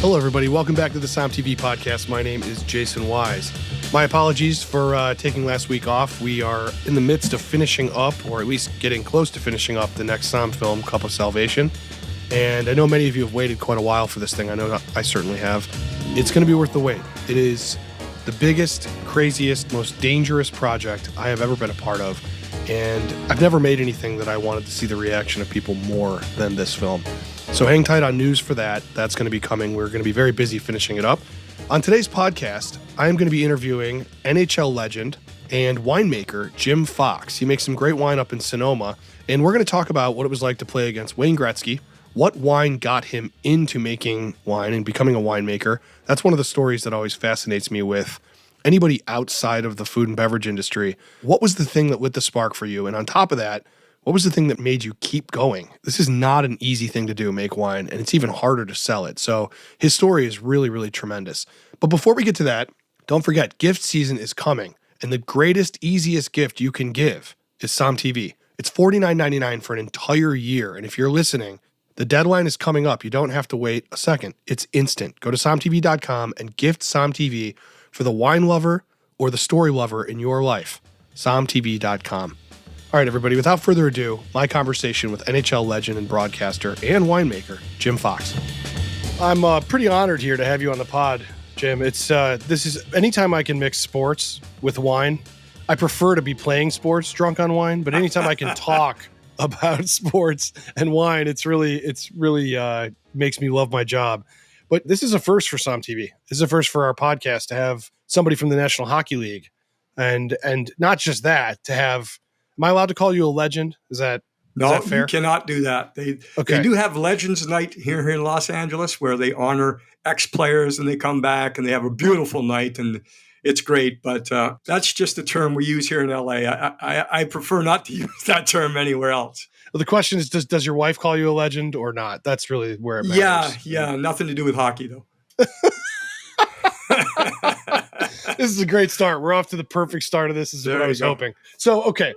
Hello, everybody. Welcome back to the SOMM TV podcast. My name is Jason Wise. My apologies for taking last week off. We are in the midst of finishing up, or at least getting close to finishing up, the next SOMM film, Cup of Salvation. And I know many of you have waited quite a while for this thing. I know I certainly have. It's going to be worth the wait. It is the biggest, craziest, most dangerous project I have ever been a part of. And I've never made anything that I wanted to see the reaction of people more than this film. So hang tight on news for that. That's going to be coming. We're going to be very busy finishing it up. On today's podcast, I am going to be interviewing NHL legend and winemaker Jim Fox. He makes some great wine up in Sonoma, and we're going to talk about what it was like to play against Wayne Gretzky, what wine got him into making wine and becoming a winemaker. That's one of the stories that always fascinates me with anybody outside of the food and beverage industry. What was the thing that lit the spark for you? And on top of that, what was the thing that made you keep going? This is not an easy thing to do, make wine, and it's even harder to sell it. So his story is really, really tremendous. But before we get to that, don't forget, gift season is coming. And the greatest, easiest gift you can give is SOMM TV. It's $49.99 for an entire year. And if you're listening, the deadline is coming up. You don't have to wait a second. It's instant. Go to sommtv.com and gift SOMM TV for the wine lover or the story lover in your life. sommtv.com. All right, everybody, without further ado, my conversation with NHL legend and broadcaster and winemaker, Jim Fox. I'm pretty honored here to have you on the pod, Jim. This is anytime I can mix sports with wine. I prefer to be playing sports drunk on wine, but anytime I can talk about sports and wine, it's really makes me love my job. But this is a first for SOMM TV. This is a first for our podcast to have somebody from the National Hockey League, and not just that, to have. Am I allowed to call you a legend? Is that fair? You cannot do that. They do have Legends Night here in Los Angeles where they honor ex-players and they come back and they have a beautiful night and it's great. But that's just a term we use here in LA. I prefer not to use that term anywhere else. Well, the question is, does your wife call you a legend or not? That's really where it matters. Yeah. Nothing to do with hockey, though. This is a great start. We're off to the perfect start of this. This is what I was hoping. So, okay.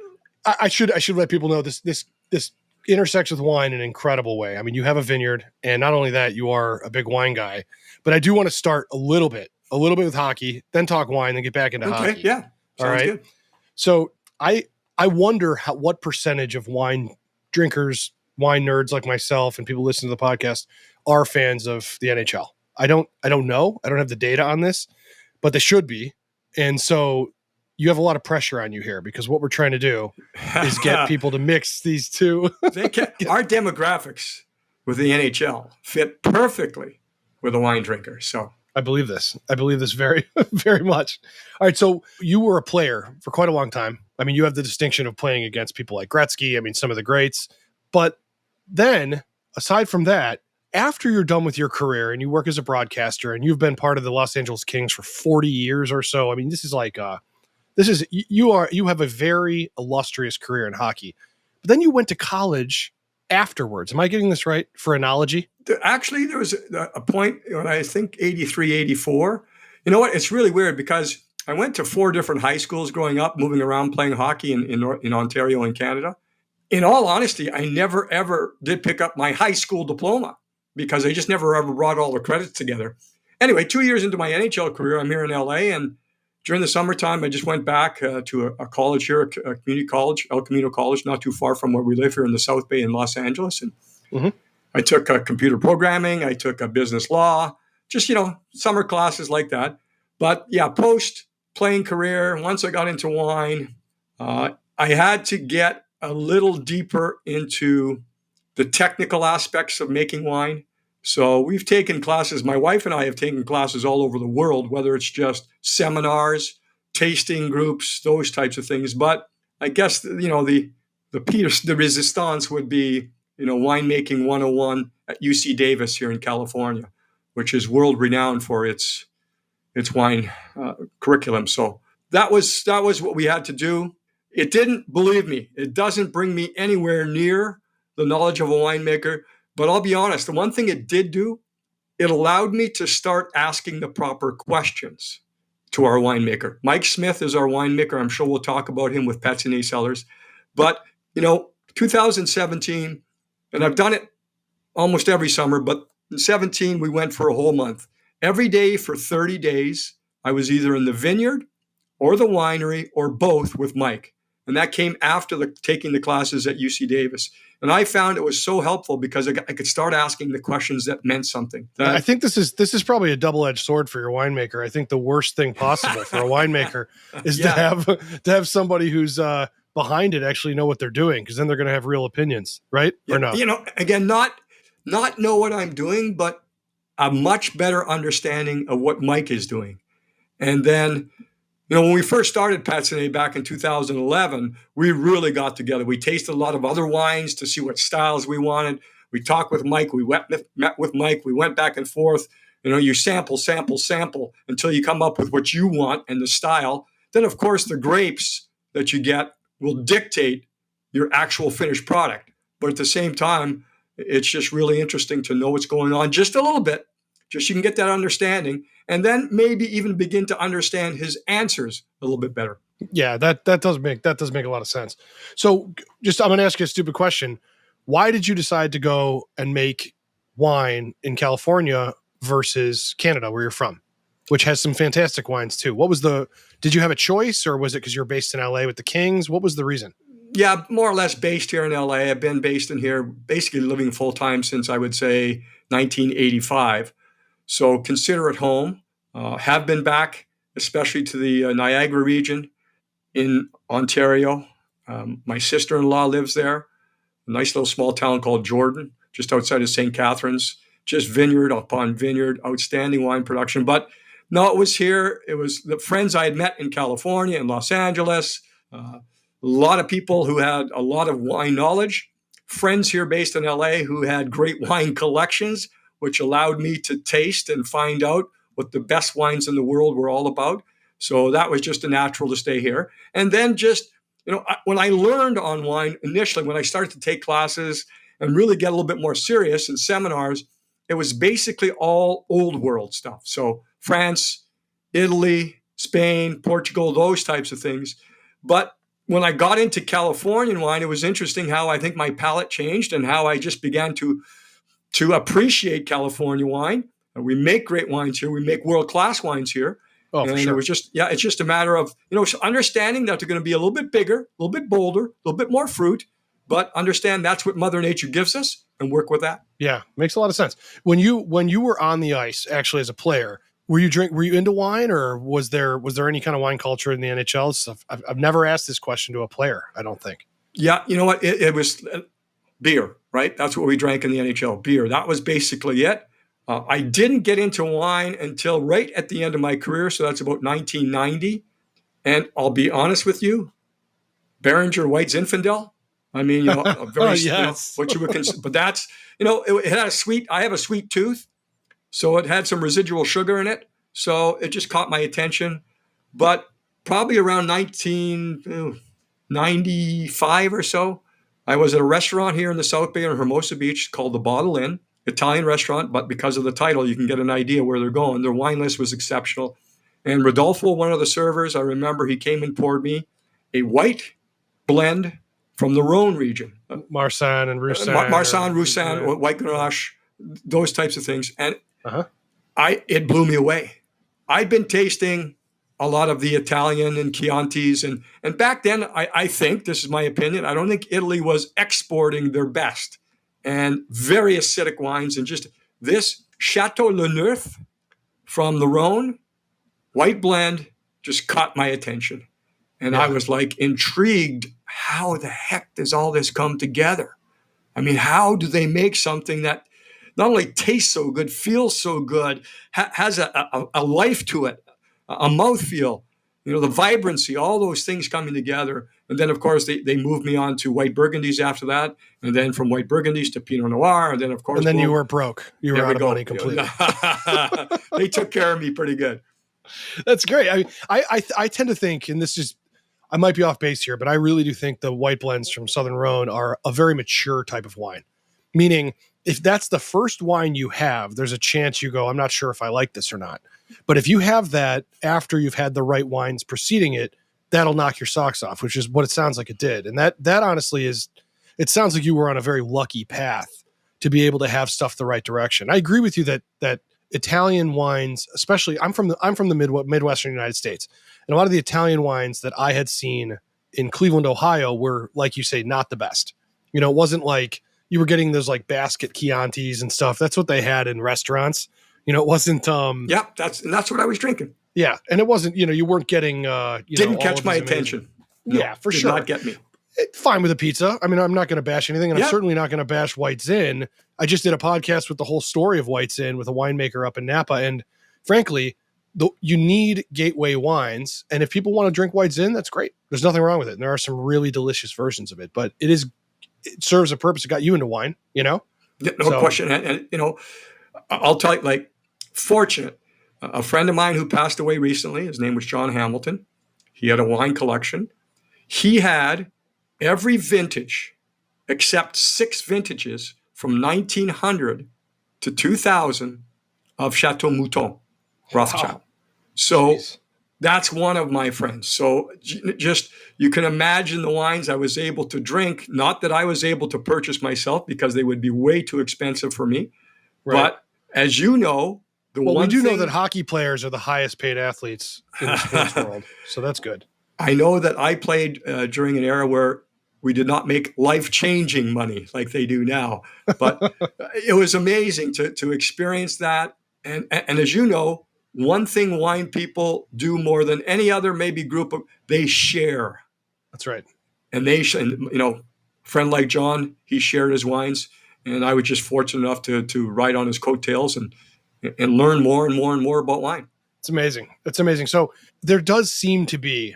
I should let people know this intersects with wine in an incredible way. I mean, you have a vineyard, and not only that, you are a big wine guy. But I do want to start a little bit with hockey, then talk wine, then get back into hockey. Yeah. All right. Good. So I wonder what percentage of wine drinkers, wine nerds like myself, and people listening to the podcast are fans of the NHL. I don't know. I don't have the data on this, but they should be. And so you have a lot of pressure on you here because what we're trying to do is get people to mix these two. Our demographics with the NHL fit perfectly with a wine drinker. So I believe this. Very, very much. All right. So you were a player for quite a long time. I mean, you have the distinction of playing against people like Gretzky. I mean, some of the greats. But then, aside from that, after you're done with your career and you work as a broadcaster and you've been part of the Los Angeles Kings for 40 years or so, I mean, you have a very illustrious career in hockey. But then you went to college afterwards. Am I getting this right for analogy? Actually, there was a point when I think 83, 84. You know what? It's really weird because I went to 4 different high schools growing up, moving around playing hockey in Ontario and Canada. In all honesty, I never, ever did pick up my high school diploma because I just never, ever brought all the credits together. Anyway, 2 years into my NHL career, I'm here in LA, and during the summertime, I just went back to a college here, a community college, El Camino College, not too far from where we live here in the South Bay in Los Angeles. And I took computer programming. I took a business law, just, summer classes like that. But yeah, post-playing career, once I got into wine, I had to get a little deeper into the technical aspects of making wine. So we've taken classes, my wife and I have taken classes all over the world, whether it's just seminars, tasting groups, those types of things. But I guess, the resistance would be, winemaking 101 at UC Davis here in California, which is world renowned for its wine curriculum. So that was what we had to do. It didn't, believe me, it doesn't bring me anywhere near the knowledge of a winemaker. But I'll be honest, the one thing it did do, it allowed me to start asking the proper questions to our winemaker. Mike Smith is our winemaker. I'm sure we'll talk about him with Petsine Cellars. But, 2017, and I've done it almost every summer, but In 17, we went for a whole month. Every day for 30 days, I was either in the vineyard or the winery or both with Mike. And that came after taking the classes at UC Davis. And I found it was so helpful because I could start asking the questions that meant something. I think this is probably a double-edged sword for your winemaker. I think the worst thing possible for a winemaker is to have somebody who's behind it actually know what they're doing, because then they're going to have real opinions, right? Yeah, or no? Again, not know what I'm doing, but a much better understanding of what Mike is doing. And then, when we first started Patinette back in 2011, we really got together. We tasted a lot of other wines to see what styles we wanted. We talked with Mike. We met with Mike. We went back and forth. You sample until you come up with what you want and the style. Then, of course, the grapes that you get will dictate your actual finished product. But at the same time, it's just really interesting to know what's going on just a little bit, just so you can get that understanding, and then maybe even begin to understand his answers a little bit better. Yeah, that does make a lot of sense. So I'm going to ask you a stupid question. Why did you decide to go and make wine in California versus Canada, where you're from, which has some fantastic wines too? Did you have a choice, or was it because you're based in LA with the Kings? What was the reason? Yeah, more or less based here in LA. I've been based in here, basically living full time since I would say 1985. So consider it home. Have been back, especially to the Niagara region in Ontario. My sister-in-law lives there, a nice little small town called Jordan, just outside of St. Catharines. Just vineyard upon vineyard, outstanding wine production. But no, it was here. It was the friends I had met in California and Los Angeles. A lot of people who had a lot of wine knowledge. Friends here based in LA who had great wine collections, which allowed me to taste and find out what the best wines in the world were all about. So that was just a natural to stay here. And then when I learned on wine initially, when I started to take classes and really get a little bit more serious in seminars, it was basically all old world stuff. So France, Italy, Spain, Portugal, those types of things. But when I got into Californian wine, it was interesting how I think my palate changed and how I just began to appreciate California wine. We make great wines here. We make world-class wines here. Oh, and for sure. it was it's just a matter of, understanding that they're going to be a little bit bigger, a little bit bolder, a little bit more fruit, but understand that's what Mother Nature gives us and work with that. Yeah, makes a lot of sense. When you were on the ice, actually as a player, were you into wine, or was there any kind of wine culture in the NHL stuff? I've never asked this question to a player, I don't think. Yeah, you know what? It was beer, right? That's what we drank in the NHL, beer. That was basically it. I didn't get into wine until right at the end of my career, so that's about 1990. And I'll be honest with you, Beringer White Zinfandel. I mean, a very, yes. What you would consider, but that's, it had I have a sweet tooth, so it had some residual sugar in it. So it just caught my attention. But probably around 1995 or so, I was at a restaurant here in the South Bay on Hermosa Beach called the Bottle Inn, Italian restaurant, but because of the title, you can get an idea where they're going. Their wine list was exceptional. And Rodolfo, one of the servers, I remember he came and poured me a white blend from the Rhone region. Marsanne and Roussanne. Roussanne, White Grenache, those types of things. And it blew me away. I'd been tasting a lot of the Italian and Chiantis. And back then, I think, this is my opinion, I don't think Italy was exporting their best. And very acidic wines. And just this Chateau Le Neuf from the Rhone, white blend, just caught my attention. And I was like intrigued. How the heck does all this come together? I mean, how do they make something that not only tastes so good, feels so good, has a life to it, a mouthfeel, the vibrancy, all those things coming together. And then, of course, they moved me on to white Burgundies after that. And then from white Burgundies to Pinot Noir. And then, of course. And then you were broke. You were out of money completely. They took care of me pretty good. That's great. I tend to think, and this is, I might be off base here, but I really do think the white blends from Southern Rhone are a very mature type of wine. Meaning, if that's the first wine you have, there's a chance you go, I'm not sure if I like this or not. But if you have that after you've had the right wines preceding it, that'll knock your socks off, which is what it sounds like it did. And that honestly is, it sounds like you were on a very lucky path to be able to have stuff the right direction. I agree with you that Italian wines, especially I'm from the Midwestern United States, and a lot of the Italian wines that I had seen in Cleveland, Ohio were, like you say, not the best. It wasn't like you were getting those like basket Chiantis and stuff. That's what they had in restaurants. It wasn't. Yeah, that's what I was drinking. Yeah, and it wasn't. You weren't getting. Didn't catch my attention. No, yeah, for sure. Did not get me. Fine with a pizza. I mean, I'm not going to bash anything, and I'm certainly not going to bash White Zin. I just did a podcast with the whole story of White Zin with a winemaker up in Napa, and frankly, you need gateway wines, and if people want to drink White Zin, that's great. There's nothing wrong with it. And there are some really delicious versions of it, but it serves a purpose. It got you into wine, No question. And I'll tell you, like, fortunate. A friend of mine who passed away recently, his name was John Hamilton. He had a wine collection. He had every vintage except 6 vintages from 1900 to 2000 of Chateau Mouton, Rothschild. Wow. So that's one of my friends. So just, you can imagine the wines I was able to drink, not that I was able to purchase myself because they would be way too expensive for me. Right. But as you know, we do know that hockey players are the highest paid athletes in the sports world. So that's good. I know that I played during an era where we did not make life-changing money like they do now. But it was amazing to experience that. And as you know, one thing wine people do more than any other maybe group they share. That's right. And a friend like John, he shared his wines, and I was just fortunate enough to ride on his coattails and learn more and more and more about wine. It's amazing. It's amazing. So there does seem to be,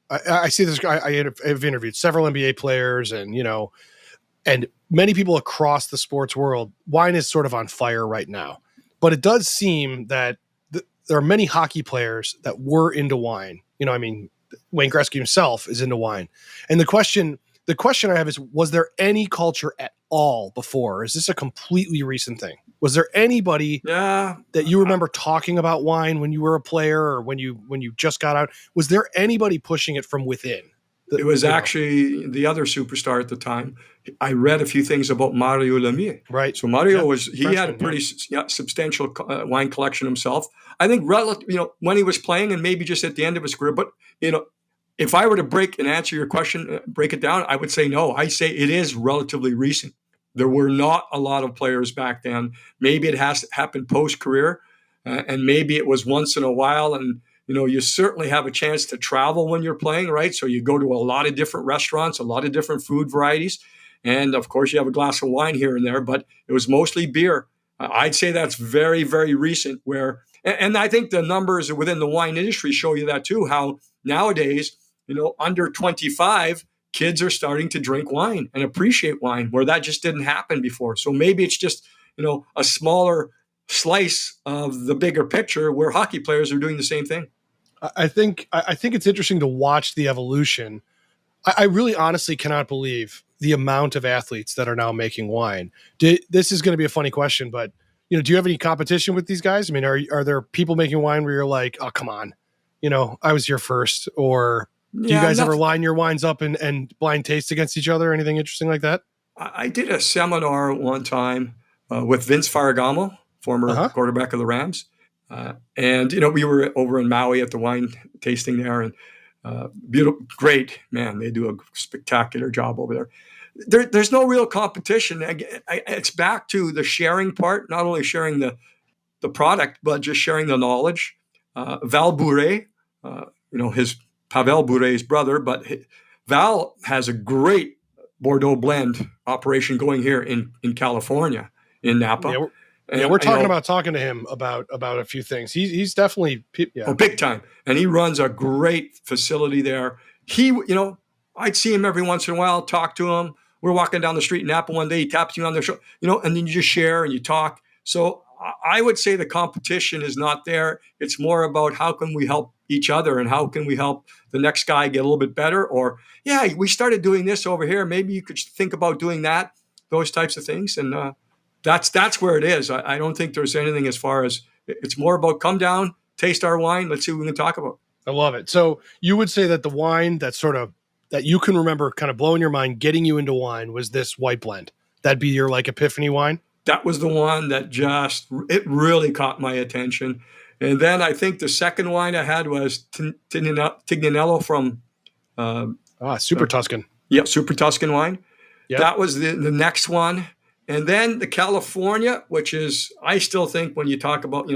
I see this. I've interviewed several NBA players, and many people across the sports world. Wine is sort of on fire right now, but it does seem that there are many hockey players that were into wine. Wayne Gretzky himself is into wine, and the question I have is: was there any culture at all before? Or is this a completely recent thing? Was there anybody that you remember talking about wine when you were a player or when you just got out? Was there anybody pushing it from within? It was actually the other superstar at the time. I read a few things about Mario Lemieux. Right. So Mario had a pretty substantial wine collection himself. I think when he was playing and maybe just at the end of his career. But if I were to break it down, I would say no. I say it is relatively recent. There were not a lot of players back then. Maybe it has happened post-career, and maybe it was once in a while. And, you certainly have a chance to travel when you're playing, right? So you go to a lot of different restaurants, a lot of different food varieties. And, of course, you have a glass of wine here and there, but it was mostly beer. I'd say that's very, very recent and I think the numbers within the wine industry show you that too, how nowadays, under 25, kids are starting to drink wine and appreciate wine where that just didn't happen before. So maybe it's just, a smaller slice of the bigger picture where hockey players are doing the same thing. I think it's interesting to watch the evolution. I really honestly cannot believe the amount of athletes that are now making wine. This is going to be a funny question, but do you have any competition with these guys? I mean, are there people making wine where you're like, oh, come on, I was here first, or do you guys ever line your wines up and blind taste against each other or anything interesting like that? I did a seminar one time with Vince Ferragamo, former quarterback of the Rams. And we were over in Maui at the wine tasting there, and beautiful, great, man. They do a spectacular job over there. There's no real competition. It's back to the sharing part, not only sharing the product, but just sharing the knowledge. Val Bourret, his Pavel Bouret's brother, but Val has a great Bordeaux blend operation going here in California, in Napa. Yeah, we're talking about talking to him about a few things. He's definitely big time, and he runs a great facility there. I'd see him every once in a while, talk to him. We're walking down the street in Napa one day. He taps you on the shoulder, and then you just share and you talk. So I would say the competition is not there. It's more about how can we help each other and how can we help the next guy get a little bit better. Or, we started doing this over here. Maybe you could think about doing that, those types of things. And that's where it is. I don't think there's anything as far as it's more about come down, taste our wine. Let's see what we can talk about. I love it. So you would say that the wine that you can remember kind of blowing your mind, getting you into wine was this white blend. That'd be your like epiphany wine? that was the one that it really caught my attention. And then I think the second wine I had was Tignanello from Super Tuscan. Yeah, Super Tuscan wine. Yep. That was the next one. And then the California, which is, I still think when you talk about,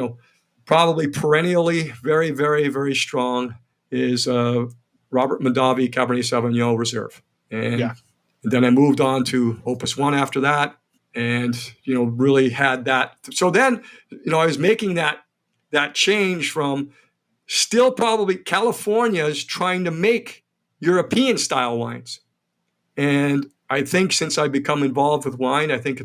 probably perennially very, very, very strong, is Robert Mondavi Cabernet Sauvignon Reserve. And then I moved on to Opus One after that, and really had that. So then, I was making that change from still probably California's trying to make European style wines. And I think since I've become involved with wine, I think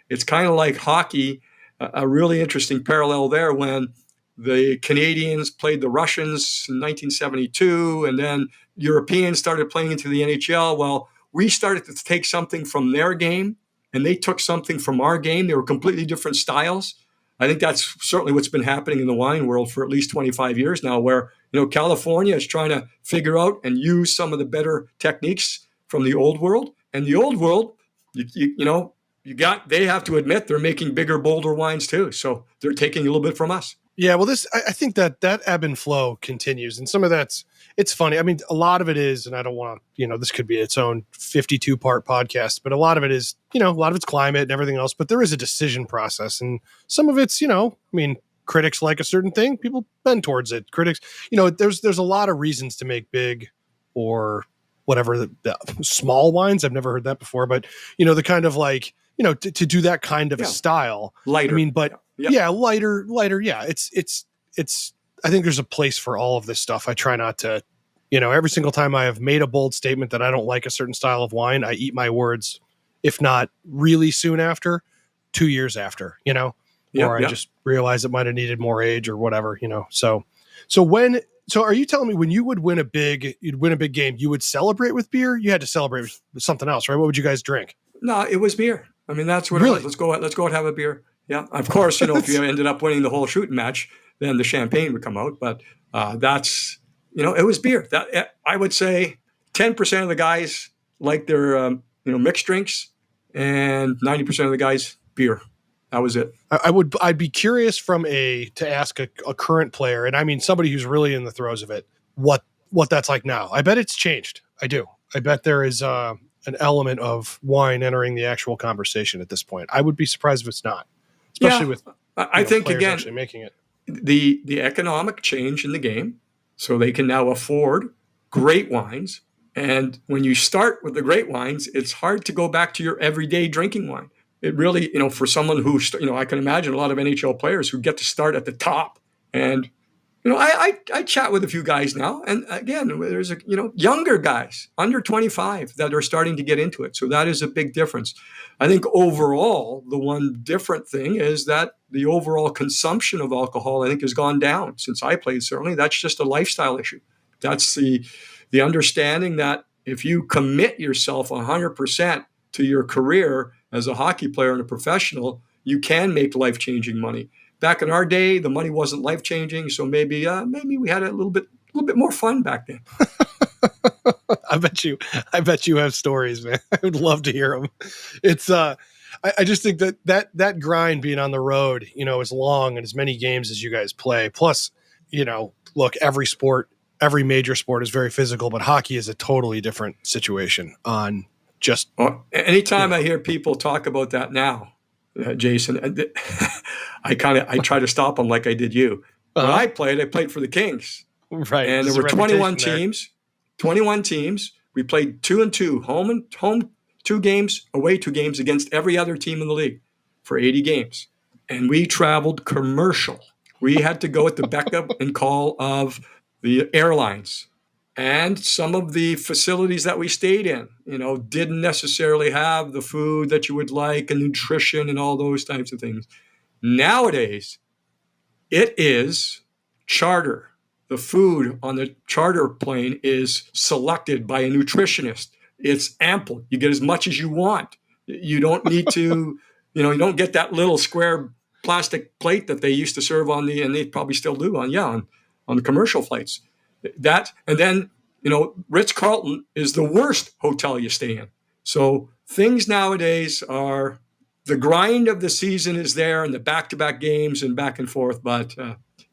it's kind of like hockey, a really interesting parallel there when the Canadians played the Russians in 1972, and then Europeans started playing into the NHL. Well, we started to take something from their game, and they took something from our game. They were completely different styles. I think that's certainly what's been happening in the wine world for at least 25 years now, where California is trying to figure out and use some of the better techniques from the old world. And the old world, they have to admit they're making bigger, bolder wines too. So they're taking a little bit from us. Yeah, well, I think that ebb and flow continues, and some of it's funny. I mean, a lot of it is, and I don't want to, this could be its own 52-part podcast, but a lot of it is, a lot of it's climate and everything else, but there is a decision process, and some of it's, critics like a certain thing, people bend towards it. Critics, there's a lot of reasons to make big or whatever the small wines. I've never heard that before, but the kind of like, to do that kind of a style. Lighter. I mean, but lighter. Yeah. It's, I think there's a place for all of this stuff. I try not to, every single time I have made a bold statement that I don't like a certain style of wine, I eat my words, if not really soon after, 2 years after, or I just realize it might've needed more age or whatever, So are you telling me when you would win a big game, you would celebrate with beer? You had to celebrate with something else, right? What would you guys drink? No, it was beer. I mean, that's what it was. Let's go out and have a beer. Yeah. Of course, if you ended up winning the whole shooting match, then the champagne would come out. But that's, it was beer. That I would say 10% of the guys like their, mixed drinks, and 90% of the guys beer. That was it. I'd be curious to ask a current player, and I mean somebody who's really in the throes of it, what that's like now. I bet it's changed. I do. I bet there is an element of wine entering the actual conversation at this point. I would be surprised if it's not, especially with I think again actually making it. The economic change in the game, so they can now afford great wines. And when you start with the great wines, it's hard to go back to your everyday drinking wine. It really, for someone who, I can imagine a lot of NHL players who get to start at the top. And, I chat with a few guys now. And again, there's younger guys under 25 that are starting to get into it. So that is a big difference. I think overall, the one different thing is that the overall consumption of alcohol, I think, has gone down since I played. Certainly, that's just a lifestyle issue. That's the understanding that if you commit yourself 100% to your career as a hockey player and a professional, you can make life-changing money. Back in our day, the money wasn't life-changing, so maybe we had a little bit more fun back then. I bet you have stories, man. I would love to hear them. It's I just think that grind being on the road, as long and as many games as you guys play. Plus, look, every major sport is very physical, but hockey is a totally different situation on just. Well, anytime I hear people talk about that now, Jason, I try to stop them like I did you. When I played for the Kings. Right. And there were 21 teams. 21 teams. We played 2-2, home 2 games, away 2 games against every other team in the league for 80 games. And we traveled commercial. We had to go at the beck and call of the airlines. And some of the facilities that we stayed in, didn't necessarily have the food that you would like and nutrition and all those types of things. Nowadays, it is charter. The food on the charter plane is selected by a nutritionist. It's ample. You get as much as you want. You don't need to, you don't get that little square plastic plate that they used to serve and they probably still do on the commercial flights. And then, Ritz-Carlton is the worst hotel you stay in. So things nowadays are the grind of the season is there, and the back-to-back games and back and forth. But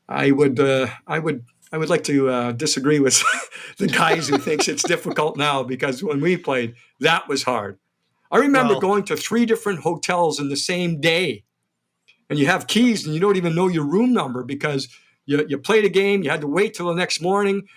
I would like to disagree with the guys who thinks it's difficult now, because when we played, that was hard. I remember going to 3 different hotels in the same day, and you have keys and you don't even know your room number because you played a game, you had to wait till the next morning.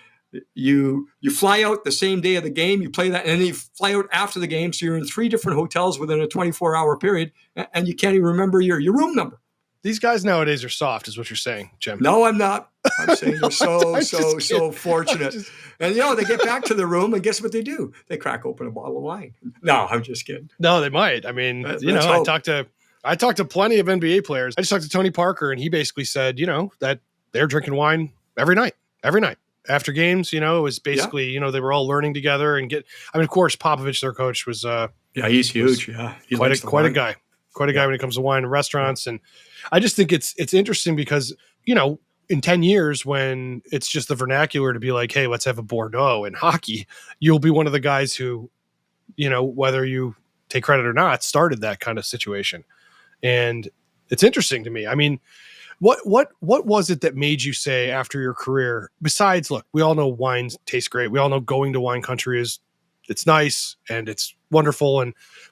You fly out the same day of the game, you play that, and then you fly out after the game. So you're in 3 different hotels within a 24-hour period, and you can't even remember your room number. These guys nowadays are soft, is what you're saying, Jim. No, I'm not. I'm saying they're so fortunate. And, they get back to the room, and guess what they do? They crack open a bottle of wine. No, I'm just kidding. No, they might. I mean, I talked to plenty of NBA players. I just talked to Tony Parker, and he basically said, that they're drinking wine every night. After games, it was basically, they were all learning together and of course, Popovich, their coach, was, he's huge. He quite a guy when it comes to wine and restaurants. And I just think it's interesting because, in 10 years, when it's just the vernacular to be like, hey, let's have a Bordeaux in hockey, you'll be one of the guys who, whether you take credit or not, started that kind of situation. And it's interesting to me. I mean, what was it that made you say after your career, besides, look, we all know wines taste great. We all know going to wine country it's nice and it's wonderful.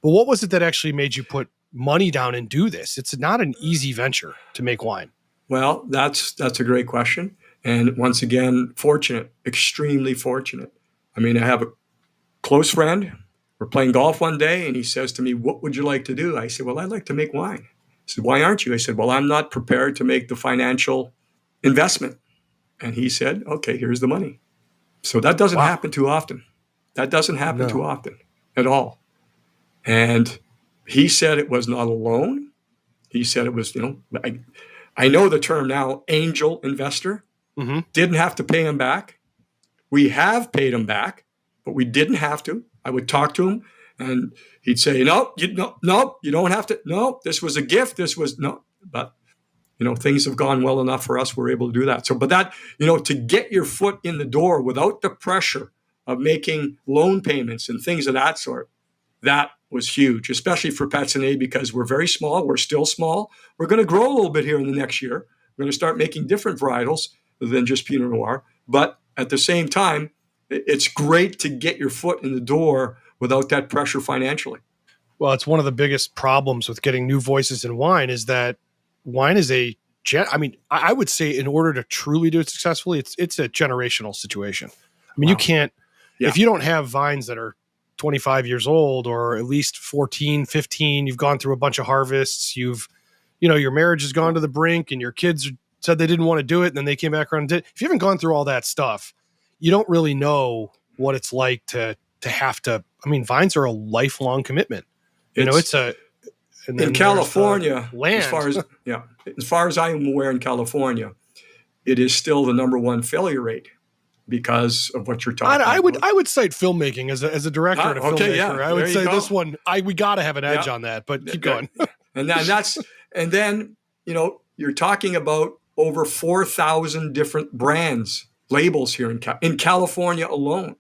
But what was it that actually made you put money down and do this? It's not an easy venture to make wine. Well, that's a great question. And once again, fortunate, extremely fortunate. I mean, I have a close friend. We're playing golf one day and he says to me, "What would you like to do?" I said, "Well, I'd like to make wine." He said, "Why aren't you?" I said, "Well, I'm not prepared to make the financial investment." And he said, "Okay, here's the money." So that doesn't happen too often. That doesn't happen too often at all. And he said it was not a loan. He said it was, I know the term now, angel investor. Mm-hmm. Didn't have to pay him back. We have paid him back, but we didn't have to. I would talk to him and he'd say, "No, you don't have to. No, this was a gift. This was no." But, things have gone well enough for us. We're able to do that. So, but that, to get your foot in the door without the pressure of making loan payments and things of that sort, that was huge, especially for Patinais, because we're very small. We're still small. We're going to grow a little bit here in the next year. We're going to start making different varietals than just Pinot Noir. But at the same time, it's great to get your foot in the door without that pressure financially. Well, it's one of the biggest problems with getting new voices in wine is that wine is I would say in order to truly do it successfully, it's a generational situation. I mean, you can't, if you don't have vines that are 25 years old or at least 14, 15, you've gone through a bunch of harvests, your marriage has gone to the brink and your kids said they didn't want to do it and then they came back around and did. If you haven't gone through all that stuff, you don't really know what it's like to have to, vines are a lifelong commitment. In California, land. as far as I am aware, in California, it is still the number one failure rate because of what you're talking about. I would cite filmmaking as a director and a filmmaker. Yeah, I would say this one, we got to have an edge on that, but keep going. and then you're talking about over 4,000 different brands, labels here in California alone.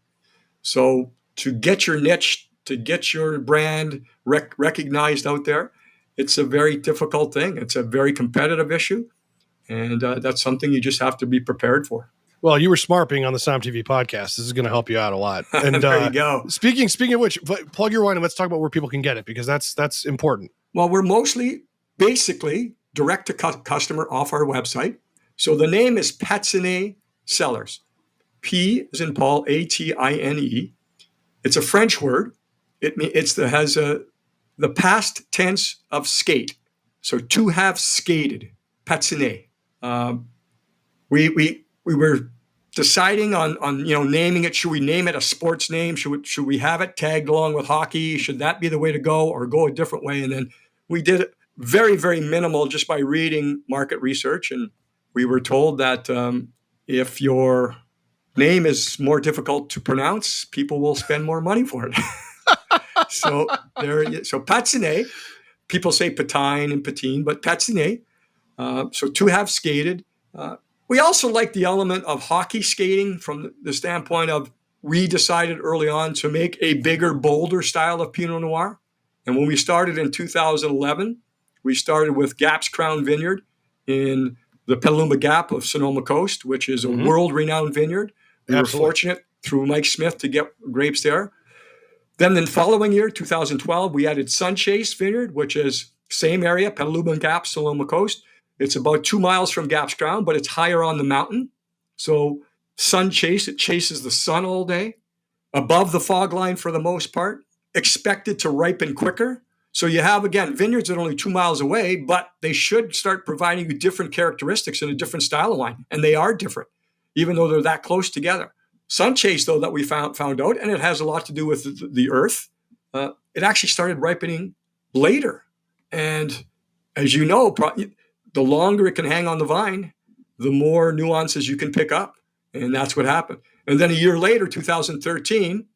So to get your niche, to get your brand recognized out there, it's a very difficult thing. It's a very competitive issue. And that's something you just have to be prepared for. Well, you were smart being on the SOMM TV podcast. This is going to help you out a lot. And there you go. Speaking of which, plug your wine and let's talk about where people can get it because that's important. Well, we're mostly basically direct to customer off our website. So the name is Patinais Cellars. P as in Paul, Atine. It's a French word. Has the past tense of skate. So to have skated, Patinais. We were deciding on naming it. Should we name it a sports name? Should we have it tagged along with hockey? Should that be the way to go, or go a different way? And then we did it very, very minimal just by reading market research, and we were told that if your name is more difficult to pronounce, people will spend more money for it. So Patinais, people say Patine and Patine, but Patinais. So to have skated. We also like the element of hockey skating from the standpoint of we decided early on to make a bigger, bolder style of Pinot Noir. And when we started in 2011, we started with Gap's Crown Vineyard in the Petaluma Gap of Sonoma Coast, which is a world-renowned vineyard. We were fortunate through Mike Smith to get grapes there. Then the following year, 2012, we added Sunchase Vineyard, which is same area, Petaluma Gap, Sonoma Coast. It's about 2 miles from Gap's Crown, but it's higher on the mountain. So Sunchase, it chases the sun all day, above the fog line for the most part, expected to ripen quicker. So you have, again, vineyards that are only 2 miles away, but they should start providing you different characteristics and a different style of wine. And they are different, even though they're that close together. Sunchase, though, that we found out, and it has a lot to do with the earth, it actually started ripening later. And as you know, the longer it can hang on the vine, the more nuances you can pick up. And that's what happened. And then a year later, 2013,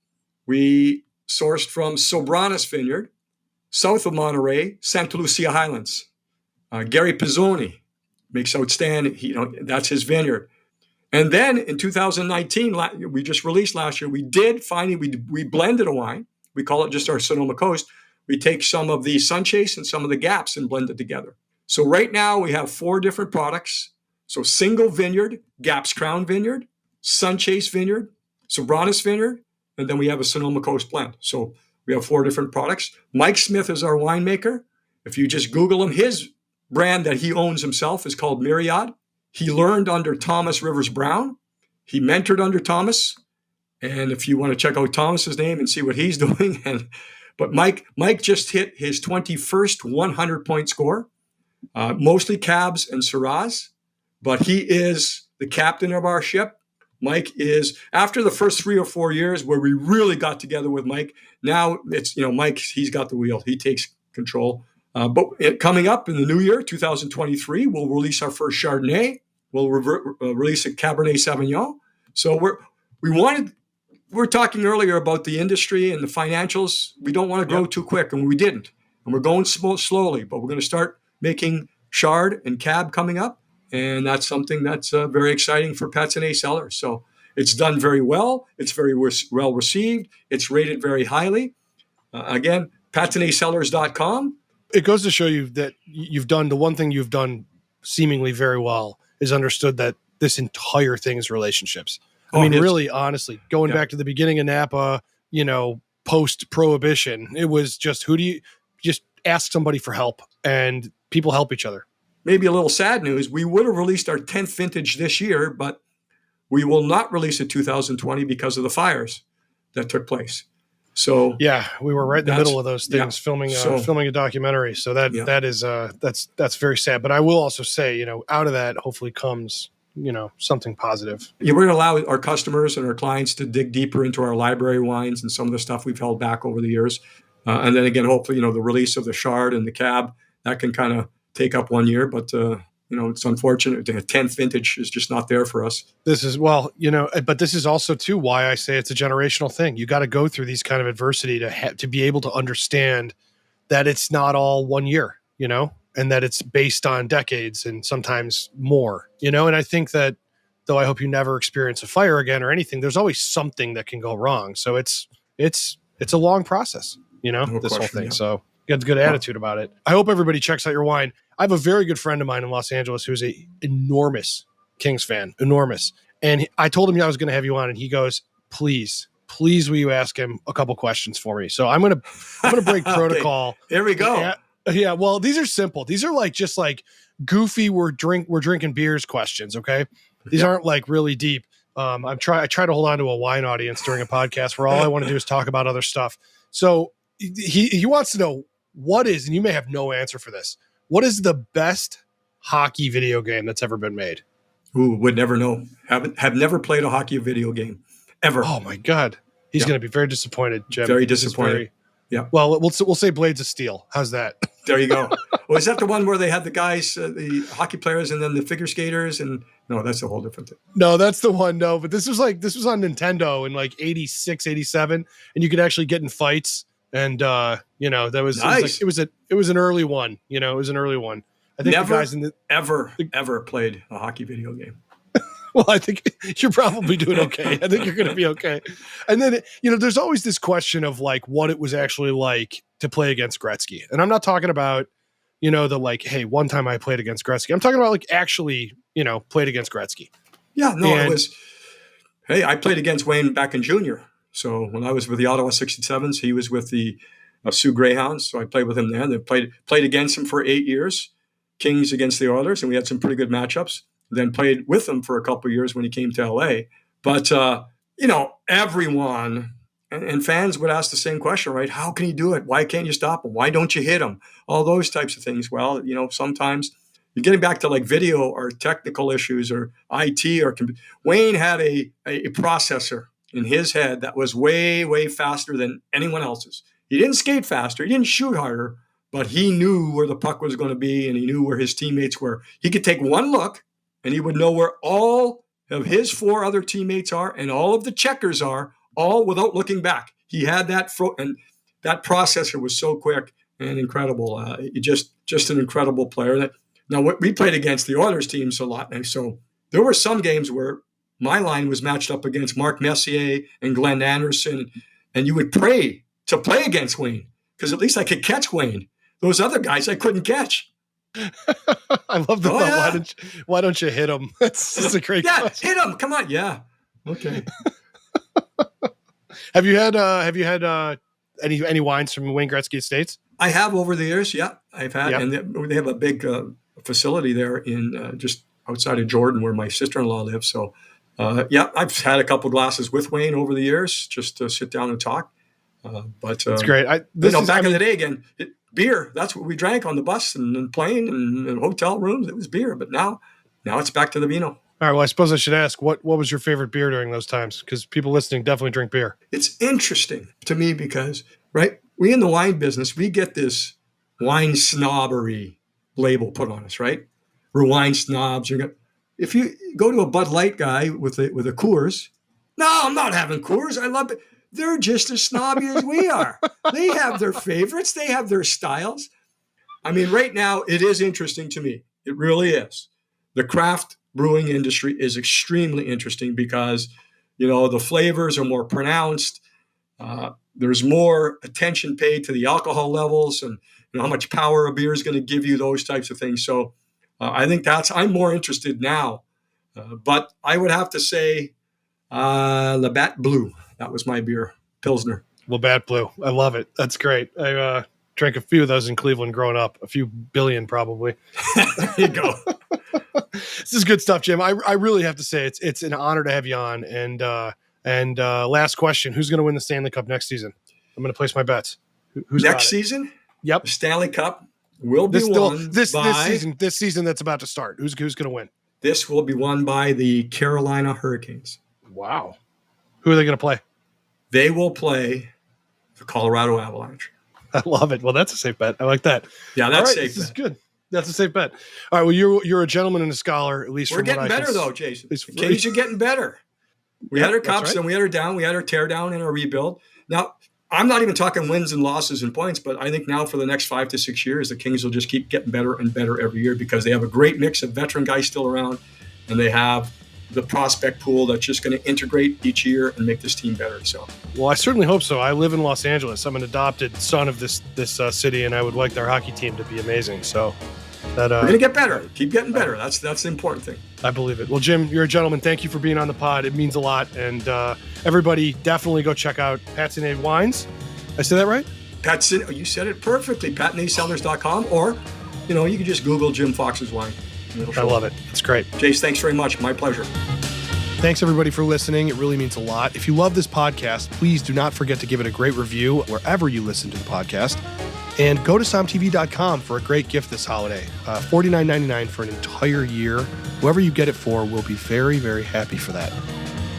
we sourced from Sobranis Vineyard, south of Monterey, Santa Lucia Highlands. Gary Pizzoni makes outstanding, that's his vineyard. And then in 2019, we just released last year, we blended a wine. We call it just our Sonoma Coast. We take some of the Sunchase and some of the Gaps and blend it together. So right now we have 4 different products. So single vineyard, Gap's Crown Vineyard, Sunchase Vineyard, Sobranis Vineyard, and then we have a Sonoma Coast blend. So we have 4 different products. Mike Smith is our winemaker. If you just Google him, his brand that he owns himself is called Myriad. He learned under Thomas Rivers Brown. He mentored under Thomas. And if you want to check out Thomas's name and see what he's doing, but Mike just hit his 21st 100-point score, mostly Cabs and Syrahs, but he is the captain of our ship. Mike is, after the first 3 or 4 years where we really got together with Mike, now it's, Mike, he's got the wheel. He takes control. But coming up in the new year, 2023, we'll release our first Chardonnay. We'll release a Cabernet Sauvignon. So we're talking earlier about the industry and the financials. We don't want to grow too quick, and we didn't. And we're going slowly, but we're going to start making Chard and Cab coming up. And that's something that's very exciting for Patinets sellers. So it's done very well. It's very well received. It's rated very highly. Again, patinetsellers.com. It goes to show you that you've done the one thing you've done seemingly very well is understood that this entire thing is relationships. I mean, really, honestly, going back to the beginning of Napa, post-prohibition, it was just just ask somebody for help, and people help each other. Maybe a little sad news. We would have released our 10th vintage this year, but we will not release it 2020 because of the fires that took place. So yeah, we were right in the middle of those things, filming a documentary. So that is that's very sad. But I will also say, out of that hopefully comes something positive. Yeah, we're going to allow our customers and our clients to dig deeper into our library wines and some of the stuff we've held back over the years. And then again, hopefully, the release of the Chard and the Cab, that can kind of take up 1 year, but it's unfortunate. The 10th vintage is just not there for us. This is, but this is also too why I say it's a generational thing. You got to go through these kind of adversity to be able to understand that it's not all 1 year, and that it's based on decades and sometimes more, and I think that, though I hope you never experience a fire again or anything, there's always something that can go wrong. So it's a long process, this whole thing. Yeah. So you got a good attitude about it. I hope everybody checks out your wine. I have a very good friend of mine in Los Angeles who's a enormous Kings fan, enormous. And I told him I was going to have you on, and he goes, please will you ask him a couple questions for me? So I'm going to break protocol. Okay. Here we go. Yeah. Well, these are simple. These are just goofy. We're drinking beers questions. Okay. These aren't really deep. I try to hold on to a wine audience during a podcast where all I want to do is talk about other stuff. So he wants to know what is, and you may have no answer for this, what is the best hockey video game that's ever been made? Ooh, would never know. Have never played a hockey video game ever. Oh my God. He's going to be very disappointed, Jim. Very disappointed. Yeah. Well, we'll say Blades of Steel. How's that? There you go. Well, is that the one where they had the guys, the hockey players, and then the figure skaters? And no, that's a whole different thing. No, that's the one. No, but this was on Nintendo in 86, 87, and you could actually get in fights. And that was nice. It was an early one. It was an early one. I think never the guys ever played a hockey video game. Well, I think you're probably doing okay. I think you're going to be okay. And then, there's always this question of what it was actually like to play against Gretzky. And I'm not talking about, the like, hey, one time I played against Gretzky. I'm talking about like actually, played against Gretzky. Yeah, no, it was, hey, I played against Wayne back in junior. So when I was with the Ottawa 67s, he was with the Sioux Greyhounds. So I played with him then. They played against him for 8 years, Kings against the Oilers, and we had some pretty good matchups. Then played with him for a couple of years when he came to LA. But, everyone and fans would ask the same question, right? How can he do it? Why can't you stop him? Why don't you hit him? All those types of things. Well, sometimes you're getting back to like video or technical issues or IT or Wayne had a processor in his head that was way, way faster than anyone else's. He didn't skate faster. He didn't shoot harder, but he knew where the puck was going to be and he knew where his teammates were. He could take one look and he would know where all of his 4 other teammates are and all of the checkers are, all without looking back. He had that, and that processor was so quick and incredible. Just an incredible player. Now, we played against the Oilers teams a lot, and so there were some games where my line was matched up against Mark Messier and Glenn Anderson, and you would pray to play against Wayne because at least I could catch Wayne. Those other guys I couldn't catch. I love the thought. Yeah. Why don't you hit him? That's a great question. Hit him. Come on. Yeah. Okay. Have you had any wines from Wayne Gretzky Estates? I have over the years. Yeah, I've had, and they have a big facility there in just outside of Jordan where my sister-in-law lives. So, I've had a couple glasses with Wayne over the years just to sit down and talk. But that's great. Back in the day, again, beer. That's what we drank on the bus and plane and hotel rooms. It was beer. But now it's back to the vino. All right. Well, I suppose I should ask, what was your favorite beer during those times? Because people listening definitely drink beer. It's interesting to me because, right, we in the wine business, we get this wine snobbery label put on us, right? We're wine snobs. If you go to a Bud Light guy with a Coors, no, I'm not having Coors. I love it. They're just as snobby as we are. They have their favorites. They have their styles. I mean, right now, it is interesting to me. It really is. The craft brewing industry is extremely interesting because, the flavors are more pronounced. There's more attention paid to the alcohol levels and how much power a beer is going to give you, those types of things. So I think I'm more interested now. But I would have to say Labatt Blue. That was my beer, Pilsner. Labatt Blue. I love it. That's great. I drank a few of those in Cleveland growing up, a few billion probably. There you go. This is good stuff, Jim. I really have to say it's an honor to have you on. And last question: who's going to win the Stanley Cup next season? I'm going to place my bets. Who's next season? Yep. The Stanley Cup will be won this season that's about to start. Who's going to win? This will be won by the Carolina Hurricanes. Wow. Who are they going to play? They will play the Colorado Avalanche. I love it. Well, that's a safe bet. I like that. Yeah, that's right, safe. This is good. That's a safe bet. All right. Well, you're a gentleman and a scholar, at least. We're getting better, though, Jason. The Kings are getting better. We had our cups, right. And we had our down. We had our tear down and our rebuild. Now, I'm not even talking wins and losses and points, but I think now for the next 5 to 6 years, the Kings will just keep getting better and better every year because they have a great mix of veteran guys still around, and they have the prospect pool that's just going to integrate each year and make this team better. So, well, I certainly hope so. I live in Los Angeles. I'm an adopted son of this city, and I would like their hockey team to be amazing. So, we're going to get better. Keep getting better. That's the important thing. I believe it. Well, Jim, you're a gentleman. Thank you for being on the pod. It means a lot. And everybody, definitely go check out Patinade Wines. I say that right? You said it perfectly. PatinadeCellars.com, or you can just Google Jim Fox's wine. I love it. It's great. Jace, thanks very much. My pleasure. Thanks, everybody, for listening. It really means a lot. If you love this podcast, please do not forget to give it a great review wherever you listen to the podcast. And go to SOMMTV.com for a great gift this holiday. $49.99 for an entire year. Whoever you get it for will be very, very happy for that.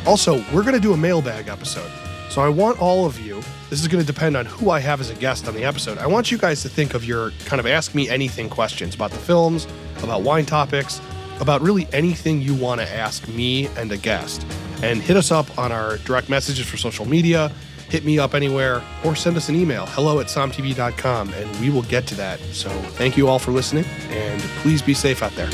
Also, we're going to do a mailbag episode. So I want all of you, this is going to depend on who I have as a guest on the episode. I want you guys to think of your kind of ask me anything questions about the films, about wine topics, about really anything you want to ask me and a guest. And hit us up on our direct messages for social media, hit me up anywhere, or send us an email, hello@sommtv.com, and we will get to that. So thank you all for listening, and please be safe out there.